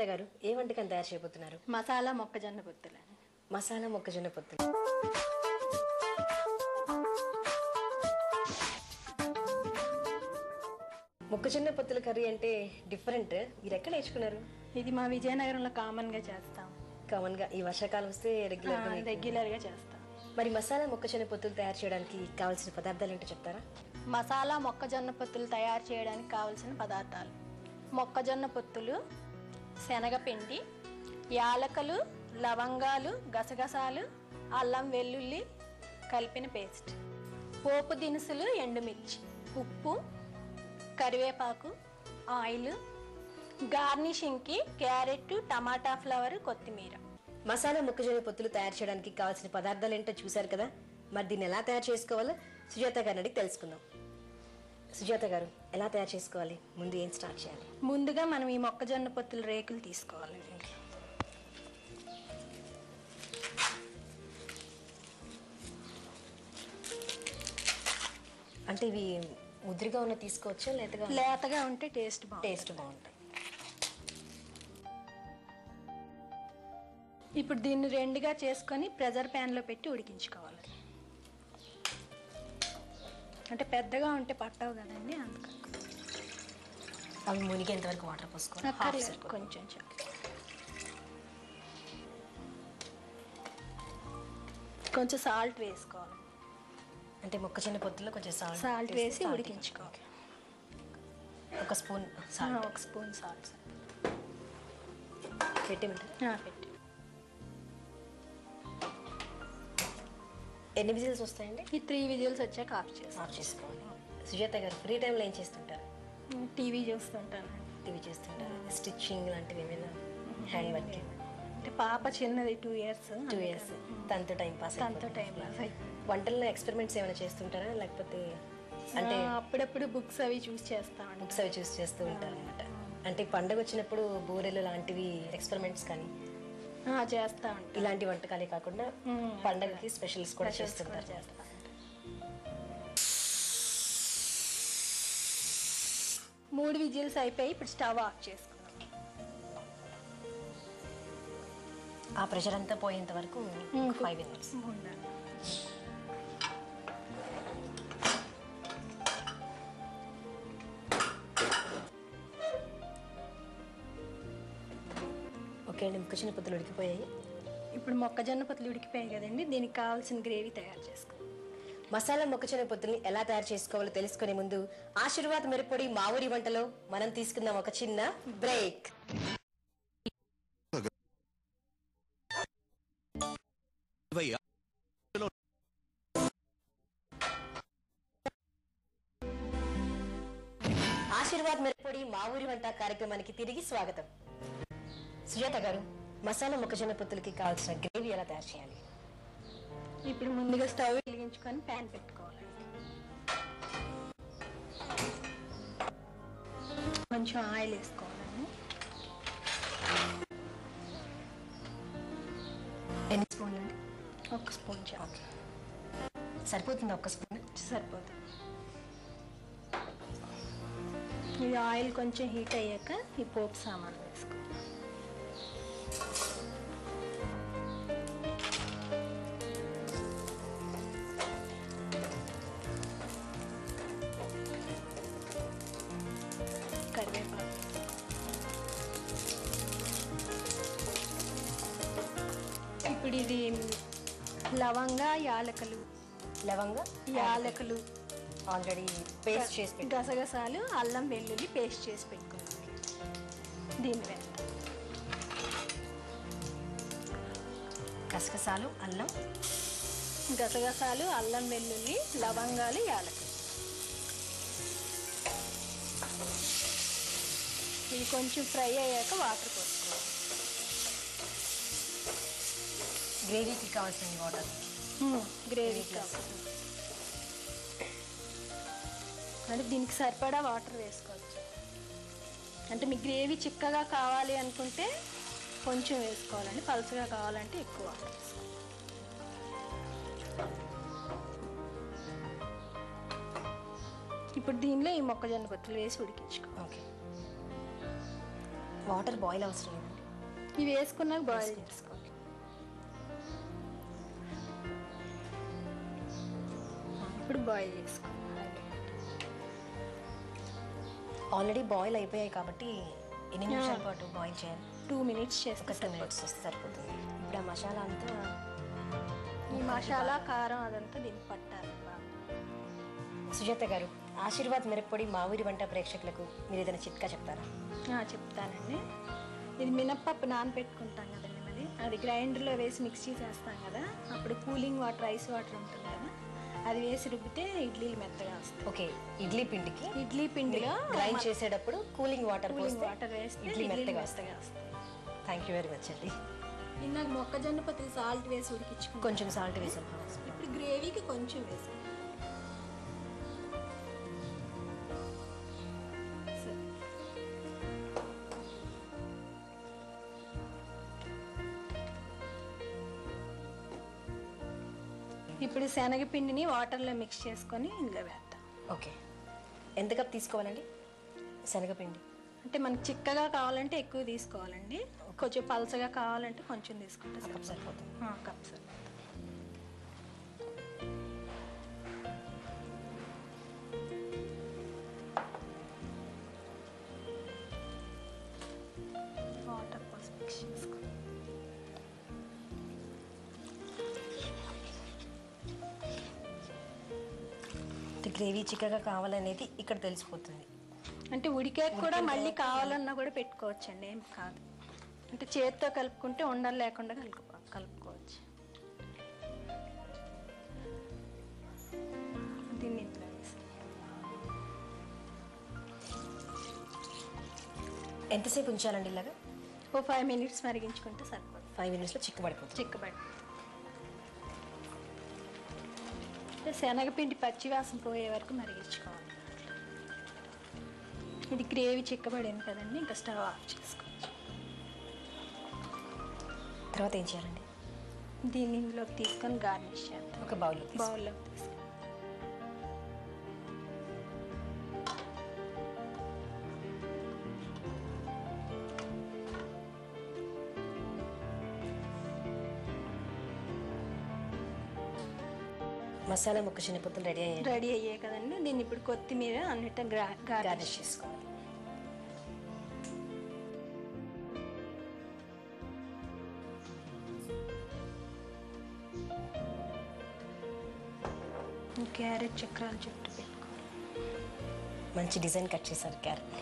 గారు ఏ వంటకం తయారు చేయబోతున్నారు? మసాలా మొక్కజొన్న పొత్తులు. మసాలా మొక్కజొన్న పొత్తులు. మొక్కజొన్న పొత్తుల కర్రీ అంటే డిఫరెంట్. మీరు ఎక్కడ నేర్చుకున్నారు? ఇది మా విజయనగరంలో కామన్ గా చేస్తాం. కామన్ గా ఈ వర్షాకాలం వస్తే రెగ్యులర్ గా చేస్తాం. మరి మసాలా మొక్కజొన్న పొత్తులు తయారు చేయడానికి కావాల్సిన పదార్థాలు ఏంటో చెప్తారా? మసాలా మొక్కజొన్న పొత్తులు తయారు చేయడానికి కావాల్సిన పదార్థాలు: మొక్కజొన్న పొత్తులు, శనగపిండి, యాలకులు, లవంగాలు, గసగసాలు, అల్లం వెల్లుల్లి కలిపిన పేస్ట్, పోపు దినుసులు, ఎండుమిర్చి, ఉప్పు, కరివేపాకు, ఆయిల్, గార్నిషింగ్కి క్యారెట్, టమాటా ఫ్లవర్, కొత్తిమీర. మసాలా మొక్కజొన్న పొత్తులు తయారు చేయడానికి కావాల్సిన పదార్థాలు ఏంటో చూశారు కదా. మరి దీన్ని ఎలా తయారు చేసుకోవాలో సుజాత గారిని అడిగి తెలుసుకుందాం. సుజాత గారు, ఎలా తయారు చేసుకోవాలి? ముందు ఏం స్టార్ట్ చేయాలి? ముందుగా మనం ఈ మొక్కజొన్న పొత్తుల రేకులు తీసుకోవాలి. అంటే ఇవి ముద్రగా ఉన్న తీసుకోవచ్చా? లేతగా ఉంటే టేస్ట్ బాగుంటాయి. ఇప్పుడు దీన్ని రెండుగా చేసుకొని ప్రెషర్ ప్యాన్లో పెట్టి ఉడికించుకోవాలి. అంటే పెద్దగా ఉంటే పట్టవు కదండి, అందుకని. అవి మునిగేంత వరకు వాటర్ పోసుకోవాలి. కొంచెం కొంచెం సాల్ట్ వేసుకోవాలి. అంటే మొక్కజొన్న పొత్తులో కొంచెం సాల్ట్ వేసి ఉడికించుకోవాలి. ఒక స్పూన్ సాల్ట్ పెట్టి. ఎన్ని విజిల్స్ వస్తాయండి? ఈ 3 విజిల్స్ వచ్చాక ఆఫ్ చేసుకోవాలి. సుజాత గారు, ఫ్రీ టైంలో ఏం చేస్తుంటారు? టీవీ చూస్తుంటారు. స్టిచ్చింగ్ లాంటివి ఏమైనా? Hand working? అంటే పాప చిన్నది, 2 ఇయర్స్. తనతో టైం పాస్. వంటల్లో ఎక్స్పెరిమెంట్స్ ఏమైనా చేస్తుంటారా? లేకపోతే అంటే అప్పుడప్పుడు బుక్స్ అవి చూసి చేస్తూ ఉంటారు అనమాట. అంటే పండుగ వచ్చినప్పుడు బూరెలు లాంటివి ఎక్స్పెరిమెంట్స్ కానీ చేస్తా ఉంటాను. ఇలాంటి వంటకాలే కాకుండా పండగకి స్పెషల్స్ కూడా చేస్తుంటారు. 3 విజిల్స్ అయిపోయి ఇప్పుడు స్టవ్ ఆఫ్ చేసుకున్నాం. ఆ ప్రెషర్ అంతా పోయేంత వరకు 5 మినిట్స్ ఉండాలి. ఓకే అండి, మొక్కజొన్న పొత్తులు ఉడికిపోయాయి. ఇప్పుడు మొక్కజొన్న పొత్తులు ఉడికిపోయాయి కదండి, దీనికి కావాల్సిన గ్రేవీ తయారు చేసుకోవాలి. మసాలా మొక్కజొన్న పొత్తుల్ని ఎలా తయారు చేసుకోవాలో తెలుసుకునే ముందు ఆశీర్వాద్ మిరపొడి మా ఊరి వంటలో మనం తీసుకుందాం ఒక చిన్న బ్రేక్. ఆశీర్వాద్ మిరపొడి మా ఊరి వంట కార్యక్రమానికి తిరిగి స్వాగతం. సుజాత గారు, మసాలా మొక్కజొన్న పొత్తులకి కావాల్సిన గ్రేవీ ఎలా తయారు చేయాలి? ఇప్పుడు ముందుగా స్టవ్ వెలిగించుకొని ప్యాన్ పెట్టుకోవాలి. కొంచెం ఆయిల్ వేసుకోవాలండి. ఎన్ని స్పూన్లు అండి? 1 స్పూన్ చాలు. సరిపోతుంది? 1 స్పూన్ సరిపోతుంది. ఇది ఆయిల్ కొంచెం హీట్ అయ్యాక ఈ పోపు సామాన్లు వేసుకోవాలి. కరివేపాకు, ఇప్పుడు ఇది లవంగా, యాలకులు ఆల్రెడీ పేస్ట్ చేసి, గసగసాలు, అల్లం వెల్లుల్లి పేస్ట్ చేసి పెట్టుకున్నాం. దీన్ని వేస్తాం. గసగసాలు, అల్లం వెల్లుల్లి, లవంగాలు, యాలకులు. ఇది కొంచెం ఫ్రై అయ్యాక వాటర్ పోసుకోవాలి. గ్రేవీకి కావాల్సిన వాటర్. గ్రేవీకి కావాలి అంటే దీనికి సరిపడా వాటర్ వేసుకోవచ్చు. అంటే మీ గ్రేవీ చిక్కగా కావాలి అనుకుంటే కొంచెం వేసుకోవాలండి, పలుచగా కావాలంటే ఎక్కువ వాటర్ వేసుకోవాలి. ఇప్పుడు దీనిలో ఈ మొక్కజొన్న పొత్తులు వేసి ఉడికించుకో. ఓకే, వాటర్ బాయిల్ అవసరం లేదు. ఇవి వేసుకున్నాక బాయిల్ చేసుకోవాలి. ఇప్పుడు బాయిల్ చేసుకోవాలి. ఆల్రెడీ బాయిల్ అయిపోయాయి కాబట్టి ఎన్ని నిమిషాల పాటు బాయిల్ చేయాలి? 2 minutes ఒక 2 minutes వస్తే సరిపోతుంది. ఇప్పుడు ఆ మసాలా అంతా ఈ మసాలా కారం అదంతా దీనికి పట్టాలి బాగా. సుజాత గారు, ఆశీర్వాద్ మిరప్పొడి మా ఊరి వంట ప్రేక్షకులకు మీరు ఏదైనా చిట్కా చెప్తారా? చెప్తానండి. ఇది మినప్పప్పు నానబెట్టుకుంటాం కదండి, మరి అది గ్రైండర్లో వేసి మిక్సీ చేస్తాం కదా, అప్పుడు కూలింగ్ వాటర్, రైస్ వాటర్ ఉంటుంది కదా, అది వేసి రుబ్బితే ఇడ్లీలు మెత్తగా వస్తాయి. ఓకే, ఇడ్లీ పిండికి ఇడ్లీ పిండిలో గ్రైండ్ చేసేటప్పుడు కూలింగ్ వాటర్ వాటర్ వేస్తే ఇడ్లీ మెత్తగా వస్తాయి. థ్యాంక్ యూ వెరీ మచ్ అండి. ఇందాక మొక్కజొన్న పొత్తులు సాల్ట్ వేసి ఉడికించుకుంటాం. కొంచెం సాల్ట్ వేసాం. ఇప్పుడు గ్రేవీకి కొంచెం వేసాం. ఇప్పుడు శనగపిండిని వాటర్లో మిక్స్ చేసుకొని ఇందులో వేద్దాం. ఓకే, ఎంత కప్ తీసుకోవాలండి శనగపిండి? అంటే మనకి చిక్కగా కావాలంటే ఎక్కువ తీసుకోవాలండి, కొంచెం పలచగా కావాలంటే కొంచెం తీసుకుంటే కప్ సరిపోతుంది. కప్ సరిపోతుంది. వాటర్ పోసి మిక్స్ చేసుకోవాలి. గ్రేవీ చిక్కగా కావాలనేది ఇక్కడ తెలిసిపోతుంది. అంటే ఉడికాక కూడా మళ్ళీ కావాలన్నా కూడా పెట్టుకోవచ్చండి, ఏం కాదు. అంటే చేతితో కలుపుకుంటే ఉండలు లేకుండా కలుపుకోవచ్చు. దీన్ని ఇంట్లో వేసి ఎంతసేపు ఉంచాలండి ఇలాగా? ఓ 5 minutes మరిగించుకుంటే సరిపోతుంది. 5 minutesలో చిక్కబడిపోతుంది. చిక్కబడి శనగపిండి పచ్చివాసన పోయే వరకు మరిగించుకోవాలి. ఇది గ్రేవీ చిక్కబడింది కదండి, ఇంకా స్టవ్ ఆఫ్ చేసుకోవచ్చు. తర్వాత ఏం చేయాలండి? దీన్ని ఇందులోకి తీసుకొని గార్నిష్ చేద్దాం. ఒక బౌల్లోకి తీసుకొని మసాలా మొక్కజొన్న పొత్తులు రెడీ అయ్యాయి కదండి. దీన్ని ఇప్పుడు కొత్తిమీర అన్నిటి గార్నిష్ చేసుకోవాలి. క్యారెట్ చక్రాలు చుట్టూ పెట్టుకోవాలి. మంచి డిజైన్ కట్ చేశారు క్యారెట్.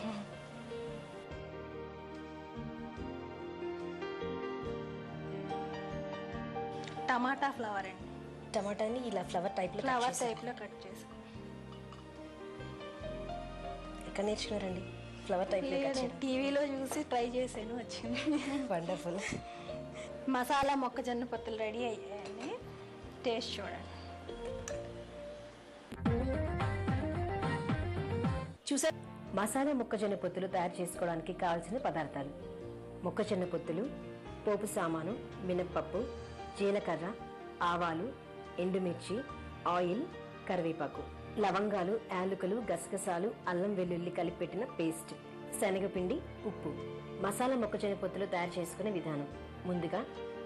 టమాటా ఫ్లవర్ అండి. టమాటాని ఇలా ఫ్లవర్ టైప్లో కట్ చేసుకో. ఎక్కడ నేర్చుకున్నారండి ఫ్లవర్ టైప్లో కట్ చేయడం? టీవీలో చూసి ట్రై చేశాను, వచ్చింది. వండర్ఫుల్. మసాలా మొక్కజొన్న పొత్తులు రెడీ అయ్యాయండి, టేస్ట్ చూడండి. చూసారు, మసాలా మొక్కజొన్న పొత్తులు తయారు చేసుకోవడానికి కావాల్సిన పదార్థాలు: మొక్కజొన్న పొత్తులు, పోపు సామాను, మినప్పప్పు, జీలకర్ర, ఆవాలు, ఎండుమిర్చి, ఆయిల్, కరివేపాకు, లవంగాలు, యాలకులు, గసగసాలు, అల్లం వెల్లుల్లి కలిపి పెట్టిన పేస్ట్, శనగపిండి, ఉప్పు. మసాలా మొక్కజొన్న పొత్తులు తయారు చేసుకునే విధానం: ముందుగా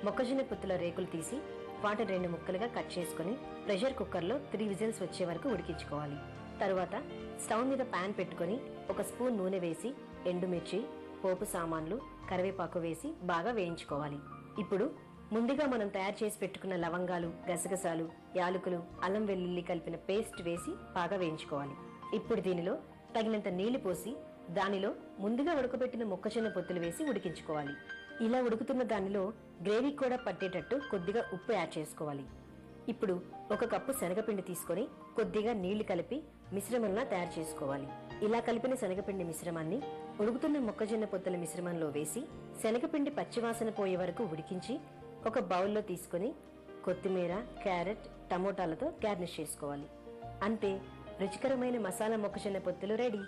మొక్కజొన్న పొత్తుల రేకులు తీసి వాటిని 2 ముక్కలుగా కట్ చేసుకుని ప్రెషర్ కుక్కర్లో 3 విజిల్స్ వచ్చే వరకు ఉడికించుకోవాలి. తరువాత స్టవ్ మీద ప్యాన్ పెట్టుకుని 1 స్పూన్ నూనె వేసి ఎండుమిర్చి, పోపు సామాన్లు, కరివేపాకు వేసి బాగా వేయించుకోవాలి. ఇప్పుడు ముందుగా మనం తయారు చేసి పెట్టుకున్న లవంగాలు, గసగసాలు, యాలకులు, అల్లం వెల్లుల్లి కలిపిన పేస్ట్ వేసి బాగా వేయించుకోవాలి. ఇప్పుడు దీనిలో తగినంత నీళ్లు పోసి దానిలో ముందుగా ఉడకబెట్టిన మొక్కజొన్న పొత్తులు వేసి ఉడికించుకోవాలి. ఇలా ఉడుకుతున్న దానిలో గ్రేవీ కూడా పట్టేటట్టు కొద్దిగా ఉప్పు యాడ్ చేసుకోవాలి. ఇప్పుడు 1 కప్పు శనగపిండి తీసుకొని కొద్దిగా నీళ్లు కలిపి మిశ్రమంలా తయారు చేసుకోవాలి. ఇలా కలిపిన శనగపిండి మిశ్రమాన్ని ఉడుకుతున్న మొక్కజొన్న పొత్తుల మిశ్రమంలో వేసి శనగపిండి పచ్చివాసన పోయే వరకు ఉడికించి ఒక బౌల్లో తీసుకుని కొత్తిమీర, క్యారెట్, టమోటాలతో గార్నిష్ చేసుకోవాలి. అంతే, రుచికరమైన మసాలా మొక్కజొన్న పొత్తులు రెడీ.